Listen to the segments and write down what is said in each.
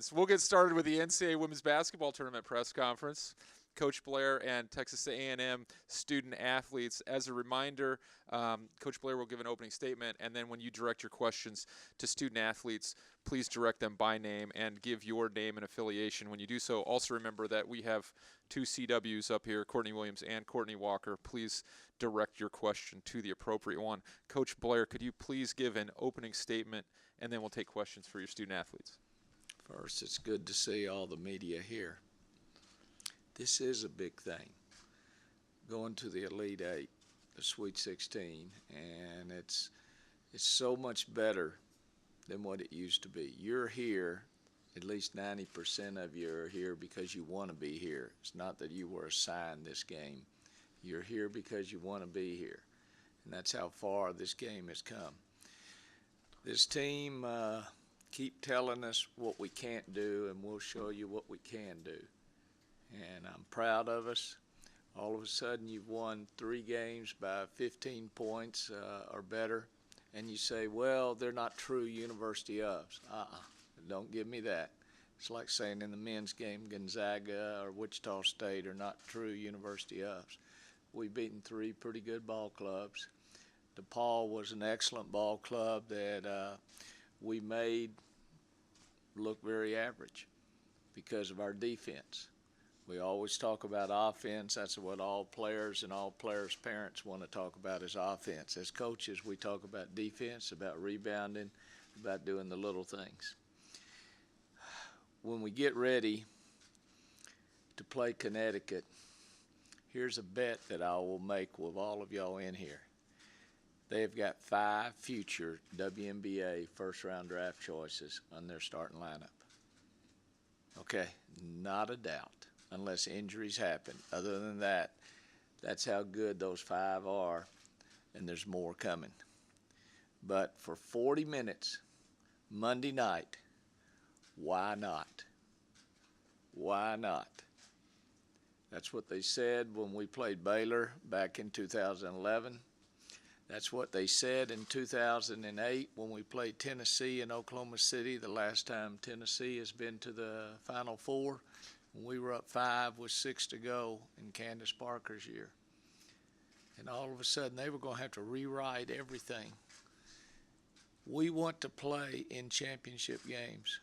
So we'll get started with the NCAA Women's Basketball Tournament press conference. Coach Blair and Texas A&M student athletes. As a reminder, Coach Blair will give an opening statement, and then when you direct your questions to student athletes, please direct them by name and give your name and affiliation. When you do so, also remember that we have two CWs up here, Courtney Williams and Courtney Walker. Please direct your question to the appropriate one. Coach Blair, could you please give an opening statement, and then we'll take questions for your student athletes. First, it's good to see all the media here. This is a big thing, going to the Elite Eight, the Sweet 16, and it's so much better than what it used to be. You're here, at least 90% of you are here because you want to be here. It's not that you were assigned this game. You're here because you want to be here, and that's how far this game has come. This team keep telling us what we can't do, and we'll show you what we can do. And I'm proud of us. All of a sudden, you've won 3 games by 15 points or better, and you say, well, they're not true university ofs. Don't give me that. It's like saying in the men's game, Gonzaga or Wichita State are not true university ofs. We've beaten 3 pretty good ball clubs. DePaul was an excellent ball club that we made look very average because of our defense. We always talk about offense. That's what all players and all players' parents want to talk about is offense. As coaches, we talk about defense, about rebounding, about doing the little things. When we get ready to play Connecticut, here's a bet that I will make with all of y'all in here. They've got 5 future WNBA first-round draft choices on their starting lineup. Okay, not a doubt, unless injuries happen. Other than that, that's how good those 5 are, and there's more coming. But for 40 minutes, Monday night, why not? Why not? That's what they said when we played Baylor back in 2011. That's what they said in 2008 when we played Tennessee in Oklahoma City, the last time Tennessee has been to the Final Four. When we were up 5 with 6 to go in Candace Parker's year. And all of a sudden they were going to have to rewrite everything. We want to play in championship games.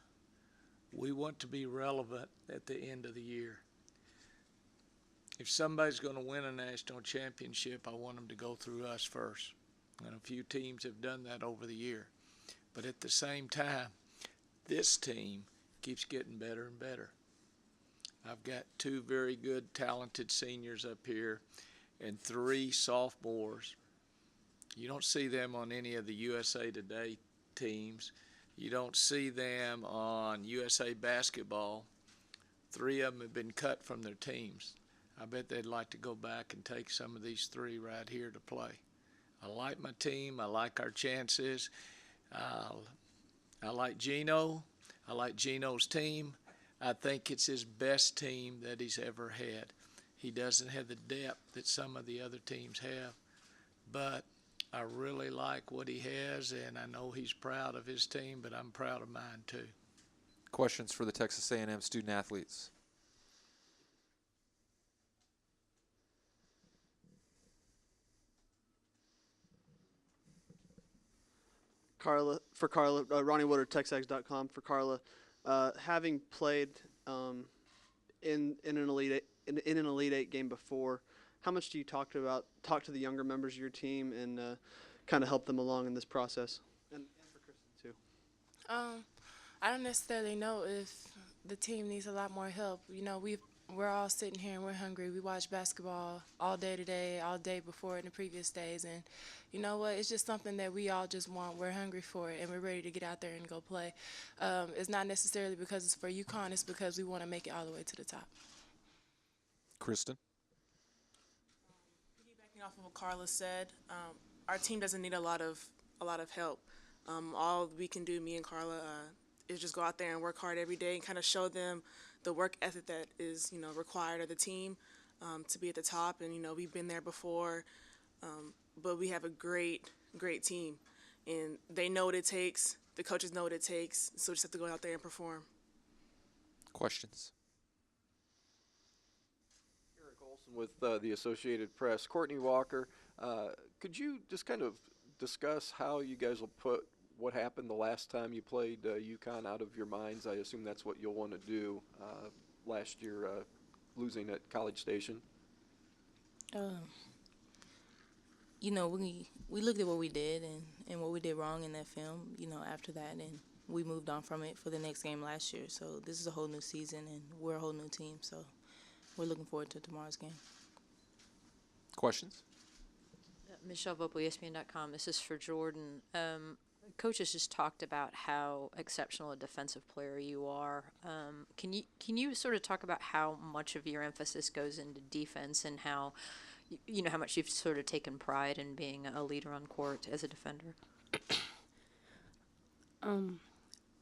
We want to be relevant at the end of the year. If somebody's going to win a national championship, I want them to go through us first. And a few teams have done that over the year. But at the same time, this team keeps getting better and better. I've got 2 very good, talented seniors up here and 3 sophomores. You don't see them on any of the USA Today teams. You don't see them on USA Basketball. 3 of them have been cut from their teams. I bet they'd like to go back and take some of these 3 right here to play. I like my team. I like our chances. I like Gino. I like Gino's team. I think it's his best team that he's ever had. He doesn't have the depth that some of the other teams have, but I really like what he has, and I know he's proud of his team, but I'm proud of mine too. Questions for the Texas A&M student athletes? Carla, Ronnie Woodard, TexAgs.com. For Carla, having played in an Elite Eight game before, how much do you talk to the younger members of your team and kind of help them along in this process? And for Kristen too. I don't necessarily know if the team needs a lot more help. You know, we're all sitting here and we're hungry. We watch basketball all day today, all day before in the previous days, and you know what? It's just something that we all just want. We're hungry for it, and we're ready to get out there and go play. It's not necessarily because it's for UConn. It's because we want to make it all the way to the top. Kristen? Piggybacking off of what Carla said, our team doesn't need a lot of help. All we can do, me and Carla, is just go out there and work hard every day and kind of show them the work ethic that is, required of the team to be at the top. And, we've been there before, but we have a great team. And they know what it takes. The coaches know what it takes. So we just have to go out there and perform. Questions? Eric Olson with the Associated Press. Courtney Walker, could you just kind of discuss how you guys will put what happened the last time you played UConn out of your minds? I assume that's what you'll want to do last year, losing at College Station. You know, we looked at what we did and what we did wrong in that film, you know, after that, and we moved on from it for the next game last year. So this is a whole new season, and we're a whole new team, so we're looking forward to tomorrow's game. Questions? Michelle Vopo, ESPN.com. This is for Jordan. Coach has just talked about how exceptional a defensive player you are. Can you sort of talk about how much of your emphasis goes into defense and how, you know, how much you've sort of taken pride in being a leader on court as a defender?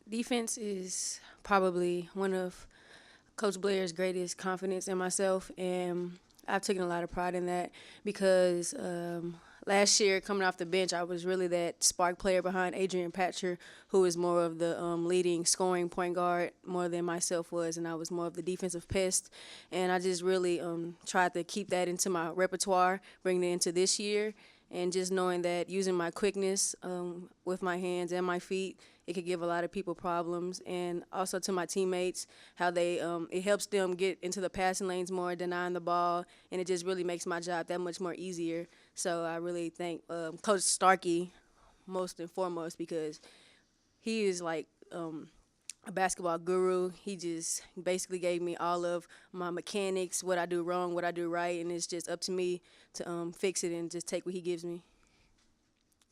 Defense is probably one of Coach Blair's greatest confidence in myself, and I've taken a lot of pride in that because last year, coming off the bench, I was really that spark player behind Adrian Patcher, who was more of the leading scoring point guard more than myself was, and I was more of the defensive pest. And I just really tried to keep that into my repertoire, bring it into this year, and just knowing that using my quickness with my hands and my feet, it could give a lot of people problems. And also to my teammates, how they it helps them get into the passing lanes more, denying the ball, and it just really makes my job that much more easier. So I really thank Coach Starkey most and foremost because he is like a basketball guru. He just basically gave me all of my mechanics, what I do wrong, what I do right, and it's just up to me to fix it and just take what he gives me.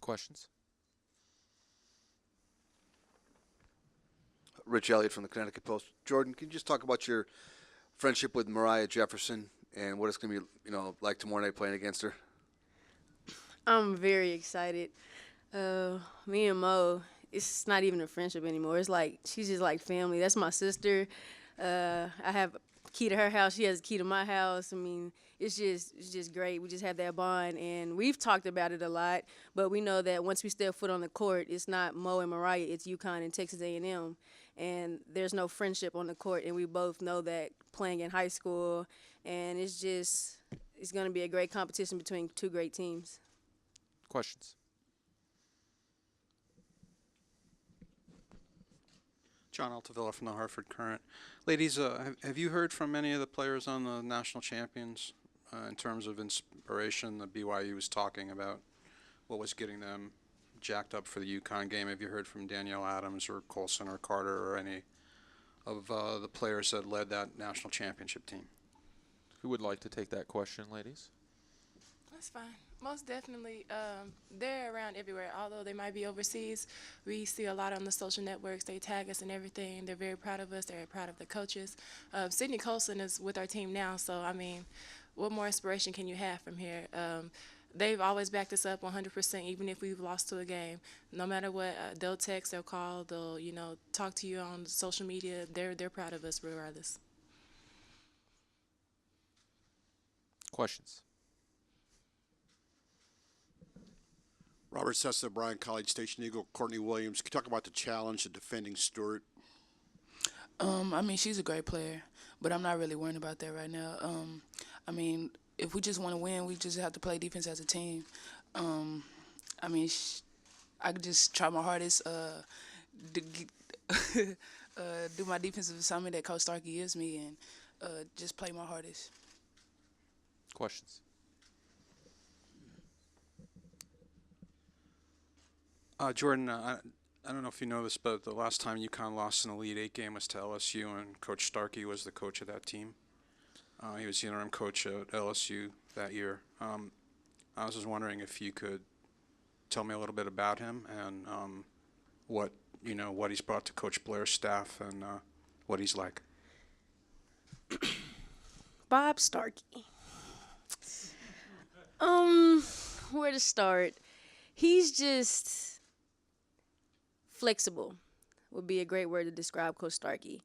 Questions? Rich Elliott from the Connecticut Post. Jordan, can you just talk about your friendship with Mariah Jefferson and what it's going to be, you know, like tomorrow night playing against her? I'm very excited. Me and Mo, it's not even a friendship anymore. It's like she's just like family. That's my sister. I have a key to her house. She has a key to my house. I mean, it's just great. We just have that bond, and we've talked about it a lot. But we know that once we step foot on the court, it's not Mo and Mariah. It's UConn and Texas A&M, and there's no friendship on the court. And we both know that playing in high school, and it's going to be a great competition between two great teams. Questions? John Altavilla from the Hartford Current. Ladies, have you heard from any of the players on the national champions in terms of inspiration? The BYU was talking about what was getting them jacked up for the UConn game. Have you heard from Danielle Adams or Colson or Carter or any of the players that led that national championship team? Who would like to take that question, ladies? That's fine. Most definitely. They're around everywhere. Although they might be overseas, we see a lot on the social networks. They tag us and everything. They're very proud of us. They're proud of the coaches. Sydney Colson is with our team now, so, I mean, what more inspiration can you have from here? They've always backed us up 100%, even if we've lost to a game. No matter what, they'll text, they'll call, they'll, you know, talk to you on social media. They're proud of us regardless. Questions? Robert Sessa, Bryan College Station Eagle. Courtney Williams, can you talk about the challenge of defending Stewart? I mean, she's a great player, but I'm not really worried about that right now. I mean, if we just want to win, we just have to play defense as a team. I mean, I could just try my hardest to do my defensive assignment that Coach Starkey gives me and just play my hardest. Questions? Jordan, I don't know if you know this, but the last time UConn lost an Elite Eight game was to LSU, and Coach Starkey was the coach of that team. He was the interim coach at LSU that year. I was just wondering if you could tell me a little bit about him and what he's brought to Coach Blair's staff and what he's like. Bob Starkey. Where to start? He's just flexible would be a great word to describe Coach Starkey.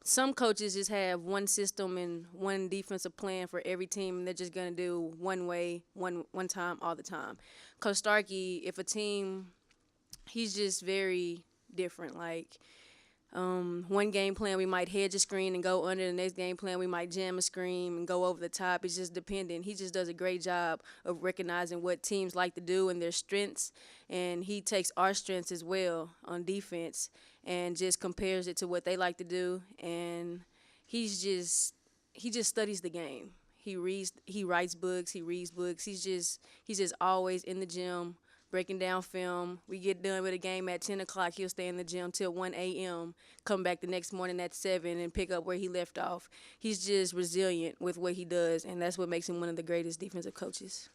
Some coaches just have one system and one defensive plan for every team, and they're just going to do one way, one time, all the time. Coach Starkey, if a team, he's just very different. Like, One game plan, we might hedge a screen and go under. The next game plan, we might jam a screen and go over the top. It's just dependent. He just does a great job of recognizing what teams like to do and their strengths. And he takes our strengths as well on defense and just compares it to what they like to do. And he just studies the game. He writes books, he reads books. He's just always in the gym breaking down film. We get done with a game at 10 o'clock. He'll stay in the gym till 1 a.m., come back the next morning at 7 and pick up where he left off. He's just resilient with what he does, and that's what makes him one of the greatest defensive coaches.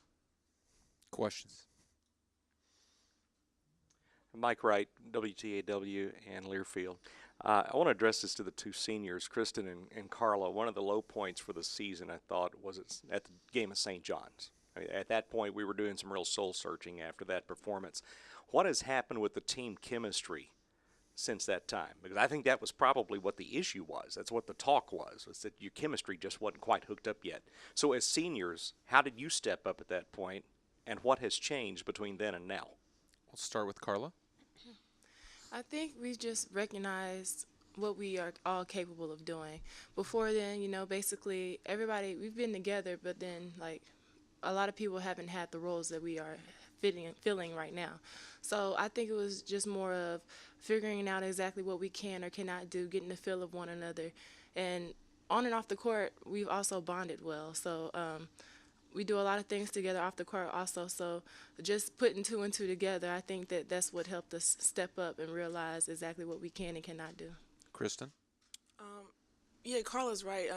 Questions? Mike Wright, WTAW and Learfield. I want to address this to the two seniors, Kristen and Carla. One of the low points for the season, I thought, was at the game of St. John's. I mean, at that point, we were doing some real soul-searching after that performance. What has happened with the team chemistry since that time? Because I think that was probably what the issue was. That's what the talk was that your chemistry just wasn't quite hooked up yet. So as seniors, how did you step up at that point, and what has changed between then and now? We'll start with Carla. I think we just recognized what we are all capable of doing. Before then, basically everybody, we've been together, but then a lot of people haven't had the roles that we are filling right now. So I think it was just more of figuring out exactly what we can or cannot do, getting the feel of one another. And on and off the court, we've also bonded well. So we do a lot of things together off the court also. So just putting two and two together, I think that's what helped us step up and realize exactly what we can and cannot do. Kristen? Yeah, Carla's right.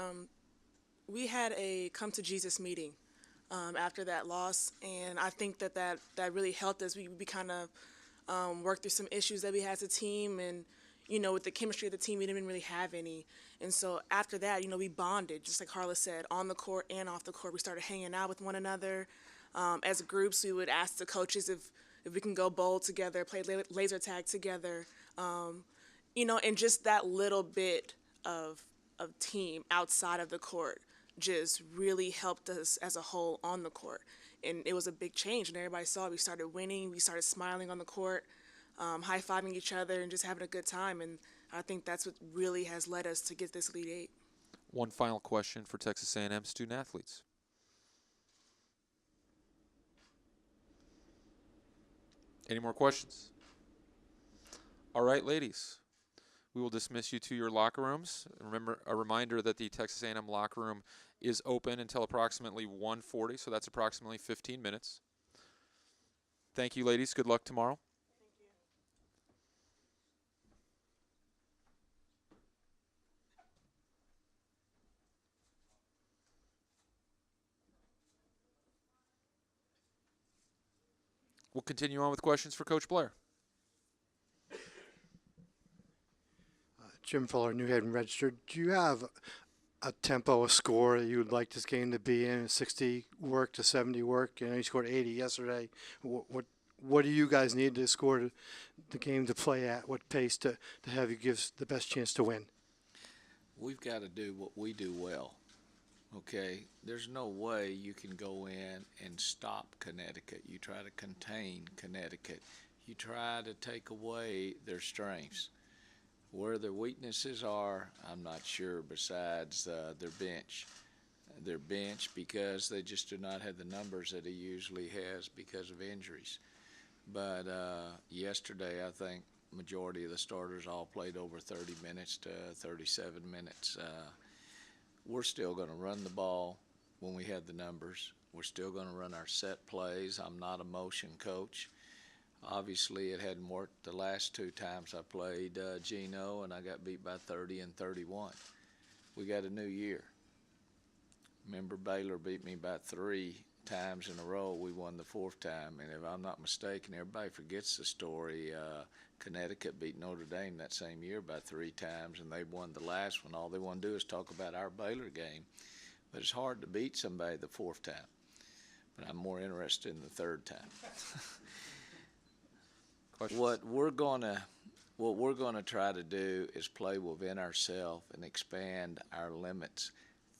We had a come to Jesus meeting after that loss, and I think that really helped us. We kind of worked through some issues that we had as a team, and with the chemistry of the team, we didn't really have any. And so after that, we bonded, just like Carla said, on the court and off the court. We started hanging out with one another. As groups, we would ask the coaches if we can go bowl together, play laser tag together, and just that little bit of team outside of the court just really helped us as a whole on the court. And it was a big change, and everybody saw it. We started winning. We started smiling on the court, high-fiving each other, and just having a good time. And I think that's what really has led us to get this Elite Eight. One final question for Texas A&M student-athletes. Any more questions? All right, ladies. We will dismiss you to your locker rooms. Remember, a reminder that the Texas A&M locker room is open until approximately 1:40, so that's approximately 15 minutes. Thank you, ladies. Good luck tomorrow. We'll continue on with questions for Coach Blair. Jim Fuller, New Haven Registered. Do you have a tempo, a score that you would like this game to be in? 60 work to 70 work? You scored 80 yesterday. What do you guys need to score the game to play at? What pace to have you give the best chance to win? We've got to do what we do well. Okay, there's no way you can go in and stop Connecticut. You try to contain Connecticut. You try to take away their strengths. Where their weaknesses are, I'm not sure, besides their bench. Their bench, because they just do not have the numbers that he usually has because of injuries. But yesterday, I think majority of the starters all played over 30 minutes to 37 minutes. We're still going to run the ball when we have the numbers. We're still going to run our set plays. I'm not a motion coach. Obviously, it hadn't worked the last two times I played Gino, and I got beat by 30 and 31. We got a new year. Remember, Baylor beat me by 3 times in a row. We won the 4th time, and if I'm not mistaken, everybody forgets the story. Connecticut beat Notre Dame that same year by 3 times, and they won the last one. All they want to do is talk about our Baylor game. But it's hard to beat somebody the 4th time. But I'm more interested in the 3rd time. What we're gonna try to do is play within ourselves and expand our limits.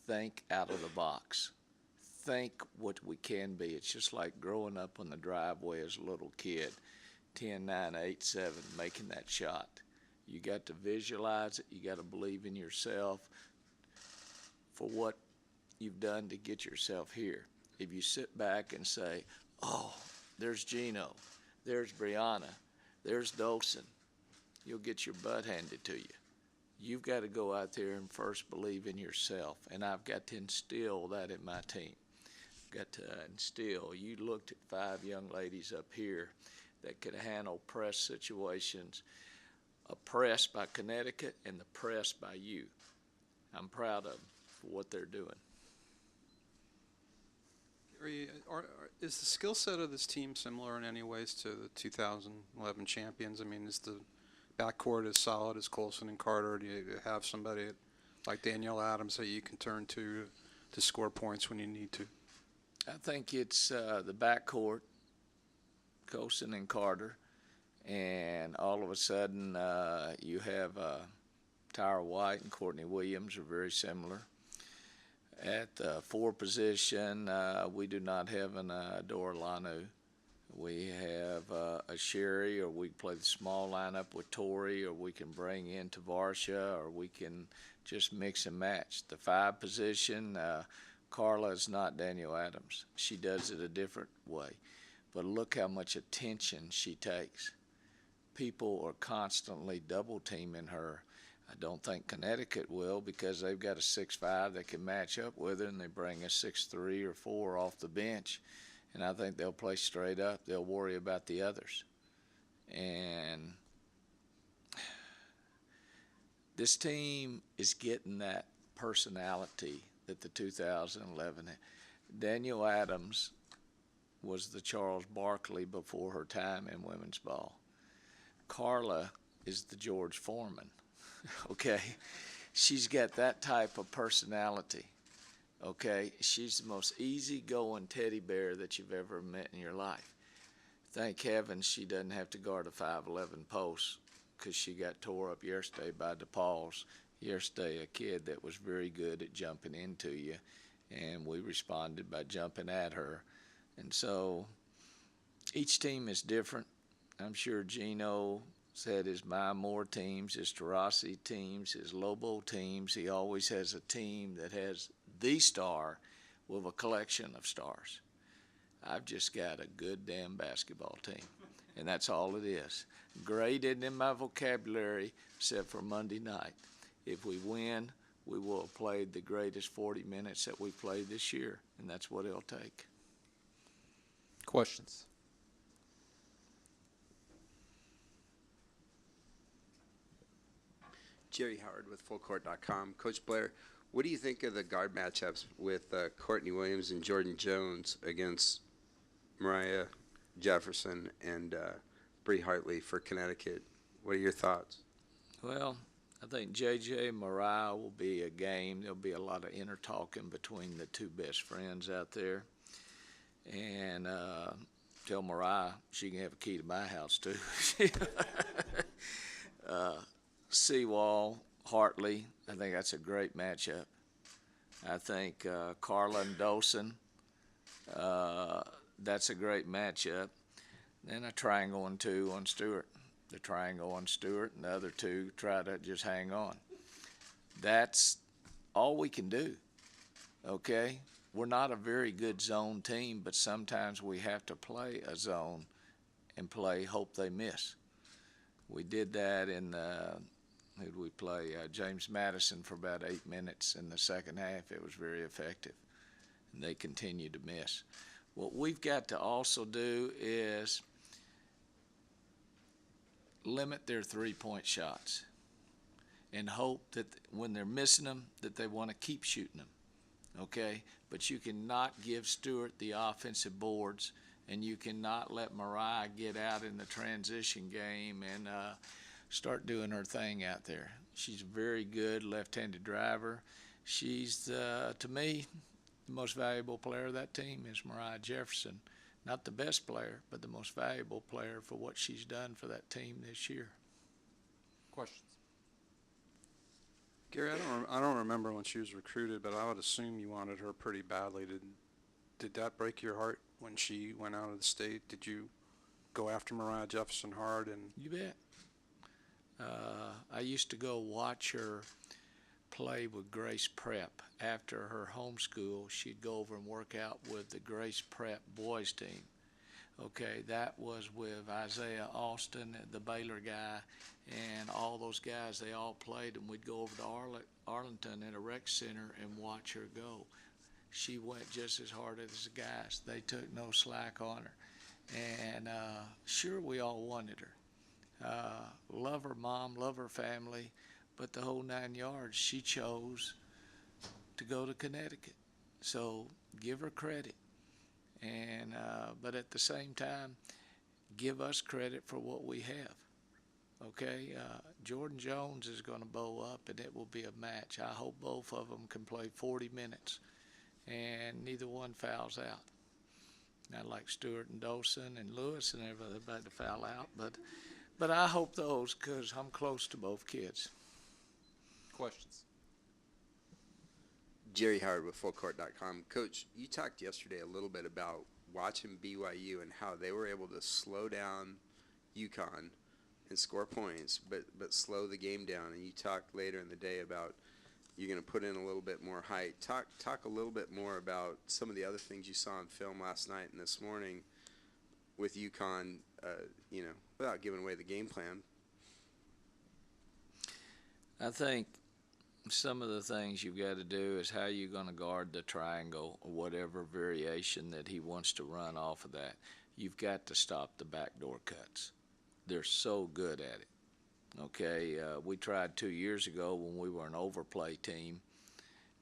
Think out of the box. Think what we can be. It's just like growing up on the driveway as a little kid, 10, 9, 8, 7, making that shot. You got to visualize it. You got to believe in yourself for what you've done to get yourself here. If you sit back and say, oh, there's Gino, there's Brianna, there's Dolson, you'll get your butt handed to you. You've got to go out there and first believe in yourself, and I've got to instill that in my team. Got to instill. You looked at 5 young ladies up here that could handle press situations, a press by Connecticut and the press by you. I'm proud of them for what they're doing. Gary, is the skill set of this team similar in any ways to the 2011 champions? I mean, is the backcourt as solid as Colson and Carter? Do you have somebody like Danielle Adams that you can turn to score points when you need to? I think it's the backcourt, Colson and Carter, and all of a sudden you have Tyra White and Courtney Williams are very similar. At the 4 position, we do not have an Dora Lanu. We have a Sherry, or we play the small lineup with Tori, or we can bring in Tavarsha, or we can just mix and match. The 5 position, Carla is not Danielle Adams. She does it a different way. But look how much attention she takes. People are constantly double teaming her. I don't think Connecticut will, because they've got a 6'5" that can match up with her, and they bring a 6'3" or 4 off the bench. And I think they'll play straight up. They'll worry about the others. And this team is getting that personality that the 2011 had. Danielle Adams was the Charles Barkley before her time in women's ball. Carla is the George Foreman, okay? She's got that type of personality, okay? She's the most easygoing teddy bear that you've ever met in your life. Thank heaven she doesn't have to guard a 5'11" post, because she got tore up yesterday by DePaul's. Yesterday, a kid that was very good at jumping into you, and we responded by jumping at her. And so each team is different. I'm sure Gino said his Moore teams, his Tarasi teams, his Lobo teams. He always has a team that has the star with a collection of stars. I've just got a good damn basketball team, and that's all it is. Great isn't in my vocabulary except for Monday night. If we win, we will have played the greatest 40 minutes that we've played this year, and that's what it'll take. Questions? Jerry Howard with FullCourt.com. Coach Blair, what do you think of the guard matchups with Courtney Williams and Jordan Jones against Mariah Jefferson and Bree Hartley for Connecticut? What are your thoughts? Well, I think JJ and Mariah will be a game. There'll be a lot of inter-talking between the 2 best friends out there. And tell Mariah she can have a key to my house, too. Seawall, Hartley, I think that's a great matchup. I think Carla and Dolson, that's a great matchup. Then a triangle and 2 on Stewart. The triangle on Stewart, and the other 2 try to just hang on. That's all we can do, okay? We're not a very good zone team, but sometimes we have to play a zone and play hope they miss. We did that in who did we play? James Madison for about 8 minutes in the second half. It was very effective, and they continue to miss. What we've got to also do is limit their 3-point shots and hope that when they're missing them that they want to keep shooting them, okay? But you cannot give Stewart the offensive boards, and you cannot let Mariah get out in the transition game and start doing her thing out there. She's a very good left-handed driver. She's, to me, the most valuable player of that team is Mariah Jefferson. Not the best player, but the most valuable player for what she's done for that team this year. Questions? Gary, I don't remember when she was recruited, but I would assume you wanted her pretty badly. Did that break your heart when she went out of the state? Did you go after Mariah Jefferson hard? And you bet. I used to go watch her play with Grace Prep. After her homeschool, she'd go over and work out with the Grace Prep boys team. Okay, that was with Isaiah Austin, the Baylor guy, and all those guys. They all played, and we'd go over to Arlington at a rec center and watch her go. She went just as hard as the guys. They took no slack on her. And sure, we all wanted her. Love her mom, love her family, but the whole 9 yards, she chose to go to Connecticut. So give her credit. And but at the same time, give us credit for what we have. Okay, Jordan Jones is going to bow up, and it will be a match. I hope both of them can play 40 minutes, and neither one fouls out. Not like Stewart and Dawson and Lewis and everybody to foul out, but I hope those, because I'm close to both kids. Questions? Jerry Howard with FullCourt.com. Coach, you talked yesterday a little bit about watching BYU and how they were able to slow down UConn and score points, but slow the game down. And you talked later in the day about you're going to put in a little bit more height. Talk a little bit more about some of the other things you saw on film last night and this morning with UConn, without giving away the game plan. I think some of the things you've got to do is how you're going to guard the triangle or whatever variation that he wants to run off of that. You've got to stop the backdoor cuts. They're so good at it. Okay, we tried 2 years ago when we were an overplay team,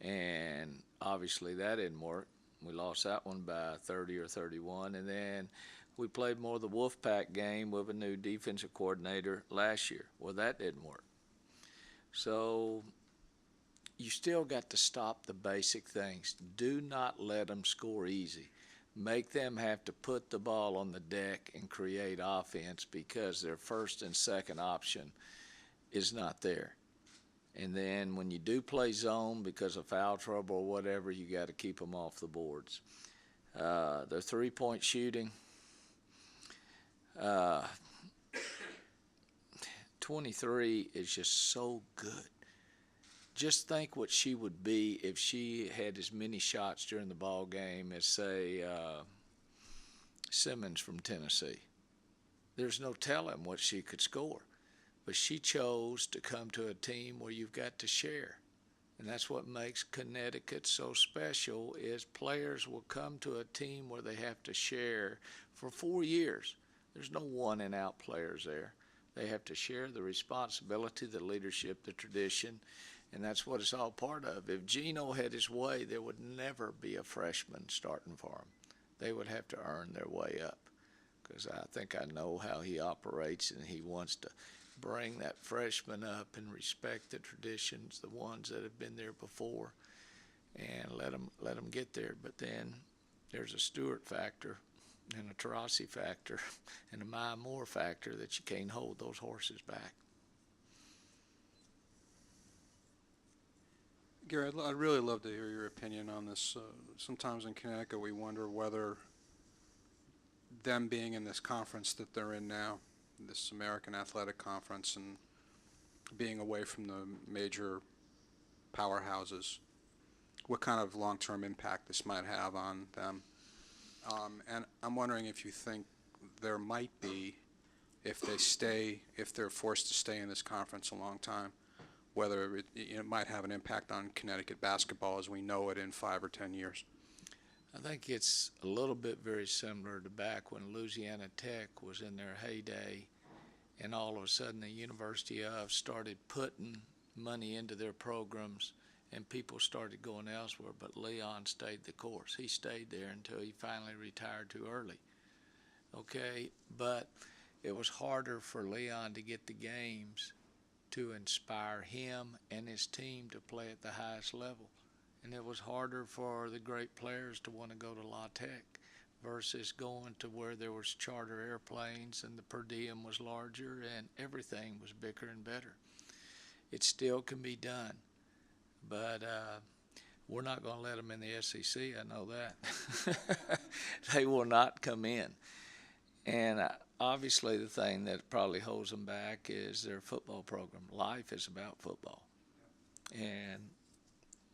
and obviously that didn't work. We lost that one by 30 or 31, and then we played more of the Wolfpack game with a new defensive coordinator last year. Well, that didn't work. So you still got to stop the basic things. Do not let them score easy. Make them have to put the ball on the deck and create offense because their first and second option is not there. And then when you do play zone because of foul trouble or whatever, you got to keep them off the boards. Their three-point shooting, 23 is just so good. Just think what she would be if she had as many shots during the ball game as, say, Simmons from Tennessee. There's no telling what she could score. But she chose to come to a team where you've got to share. And that's what makes Connecticut so special is players will come to a team where they have to share for 4 years. There's no one and out players there. They have to share the responsibility, the leadership, the tradition, and that's what it's all part of. If Gino had his way, there would never be a freshman starting for him. They would have to earn their way up because I think I know how he operates, and he wants to bring that freshman up and respect the traditions, the ones that have been there before, and let them get there. But then there's a Stewart factor and a Taurasi factor and a Maya Moore factor that you can't hold those horses back. Gary, I'd really love to hear your opinion on this. Sometimes in Connecticut we wonder whether them being in this conference that they're in now, this American Athletic Conference, and being away from the major powerhouses, what kind of long-term impact this might have on them. And I'm wondering if you think there might be, if they're forced to stay in this conference a long time, whether it might have an impact on Connecticut basketball as we know it in 5 or 10 years. I think it's a little bit very similar to back when Louisiana Tech was in their heyday, and all of a sudden the University of started putting money into their programs, and people started going elsewhere, but Leon stayed the course. He stayed there until he finally retired too early. Okay, but it was harder for Leon to get the games to inspire him and his team to play at the highest level. And it was harder for the great players to want to go to La Tech versus going to where there was charter airplanes and the per diem was larger and everything was bigger and better. It still can be done, but we're not going to let them in the SEC, I know that. They will not come in. And obviously the thing that probably holds them back is their football program. Life is about football. And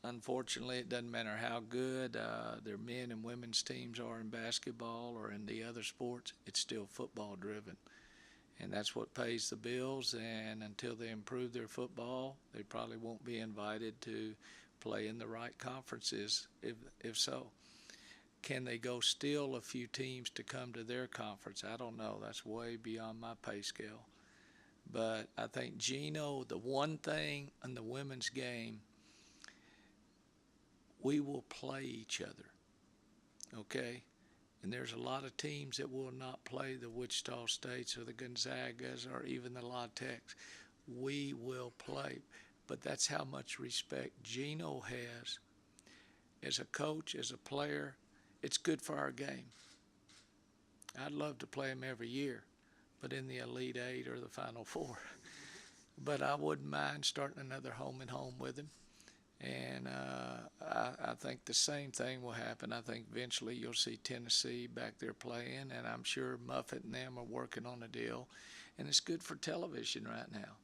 unfortunately, it doesn't matter how good their men and women's teams are in basketball or in the other sports, it's still football driven. And that's what pays the bills, and until they improve their football, they probably won't be invited to play in the right conferences, if so. Can they go steal a few teams to come to their conference? I don't know. That's way beyond my pay scale. But I think Gino, the one thing in the women's game, we will play each other, okay? And there's a lot of teams that will not play the Wichita States or the Gonzagas or even the La Techs. We will play. But that's how much respect Gino has as a coach, as a player. It's good for our game. I'd love to play him every year, but in the Elite Eight or the Final Four. But I wouldn't mind starting another home and home with him. And I think the same thing will happen. I think eventually you'll see Tennessee back there playing, and I'm sure Muffet and them are working on a deal. And it's good for television right now.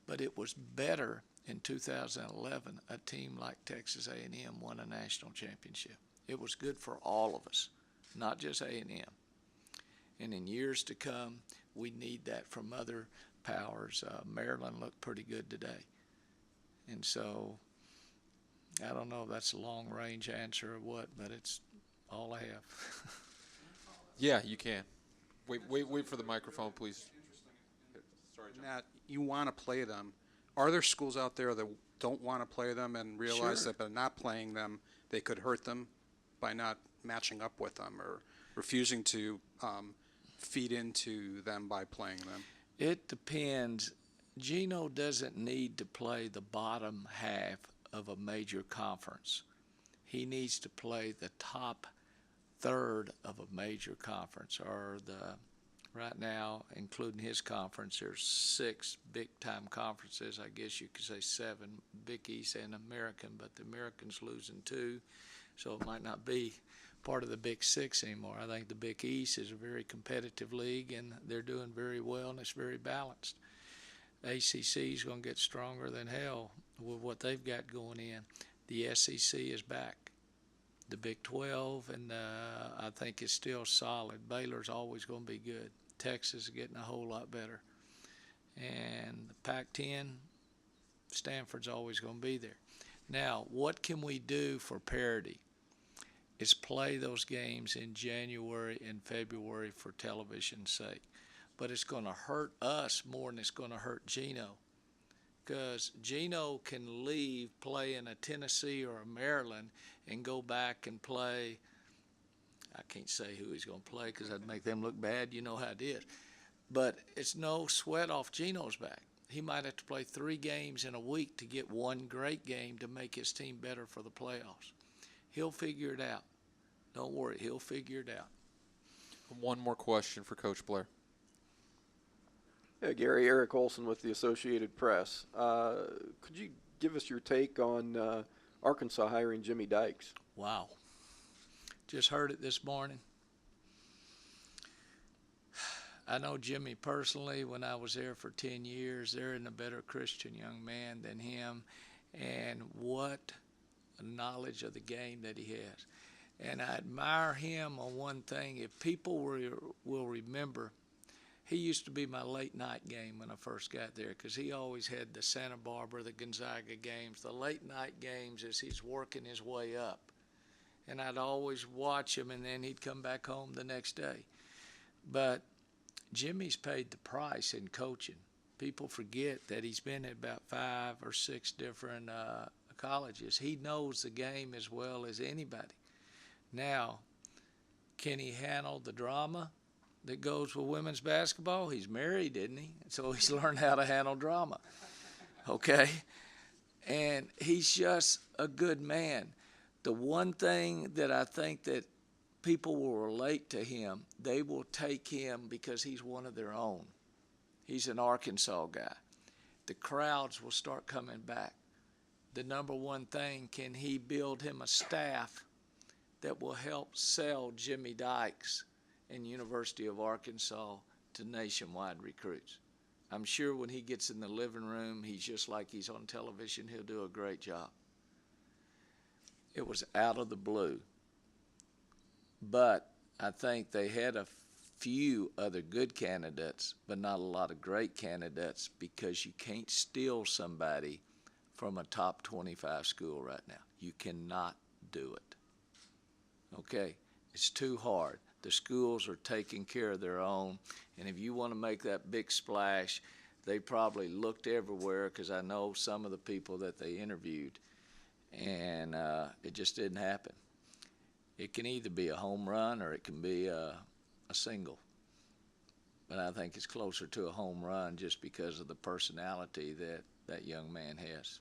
But it was better in 2011, a team like Texas A&M won a national championship. It was good for all of us, not just A&M. And in years to come, we need that from other powers. Maryland looked pretty good today. And so I don't know if that's a long-range answer or what, but it's all I have. Yeah, you can. Wait for the microphone, please. Sorry, John. Matt, you want to play them. Are there schools out there that don't want to play them and realize Sure. that by not playing them, they could hurt them by not matching up with them or refusing to feed into them by playing them? It depends. Gino doesn't need to play the bottom half of a major conference. He needs to play the top third of a major conference, or right now, including his conference, there's 6 big-time conferences. I guess you could say 7, Big East and American, but the American's losing 2, so it might not be part of the Big 6 anymore. I think the Big East is a very competitive league, and they're doing very well, and it's very balanced. ACC is going to get stronger than hell with what they've got going in. The SEC is back. The Big 12, and I think is still solid. Baylor's always going to be good. Texas is getting a whole lot better. And the Pac-10, Stanford's always going to be there. Now, what can we do for parity? Is play those games in January and February for television's sake. But it's going to hurt us more than it's going to hurt Gino. Because Gino can leave, play in a Tennessee or a Maryland, and go back and play. I can't say who he's going to play because that'd make them look bad. You know how it is. But it's no sweat off Gino's back. He might have to play 3 games in a week to get one great game to make his team better for the playoffs. He'll figure it out. Don't worry, he'll figure it out. One more question for Coach Blair. Yeah, Gary, Eric Olson with the Associated Press. Could you give us your take on Arkansas hiring Jimmy Dykes? Wow. Just heard it this morning. I know Jimmy personally. When I was there for 10 years, there isn't a better Christian young man than him. And what a knowledge of the game that he has. And I admire him on one thing. If people will remember, he used to be my late night game when I first got there because he always had the Santa Barbara, the Gonzaga games, the late night games as he's working his way up. And I'd always watch him, and then he'd come back home the next day. But Jimmy's paid the price in coaching. People forget that he's been at about 5 or 6 different colleges. He knows the game as well as anybody. Now, can he handle the drama that goes with women's basketball? He's married, isn't he? So he's learned how to handle drama, okay? And he's just a good man. The one thing that I think that people will relate to him, they will take him because he's one of their own. He's an Arkansas guy. The crowds will start coming back. The number one thing, can he build him a staff that will help sell Jimmy Dykes and University of Arkansas to nationwide recruits. I'm sure when he gets in the living room, he's just like he's on television. He'll do a great job. It was out of the blue. But I think they had a few other good candidates, but not a lot of great candidates, because you can't steal somebody from a top 25 school right now. You cannot do it. Okay? It's too hard. The schools are taking care of their own, and if you want to make that big splash, they probably looked everywhere, because I know some of the people that they interviewed, and it just didn't happen. It can either be a home run or it can be a single. But I think it's closer to a home run just because of the personality that that young man has.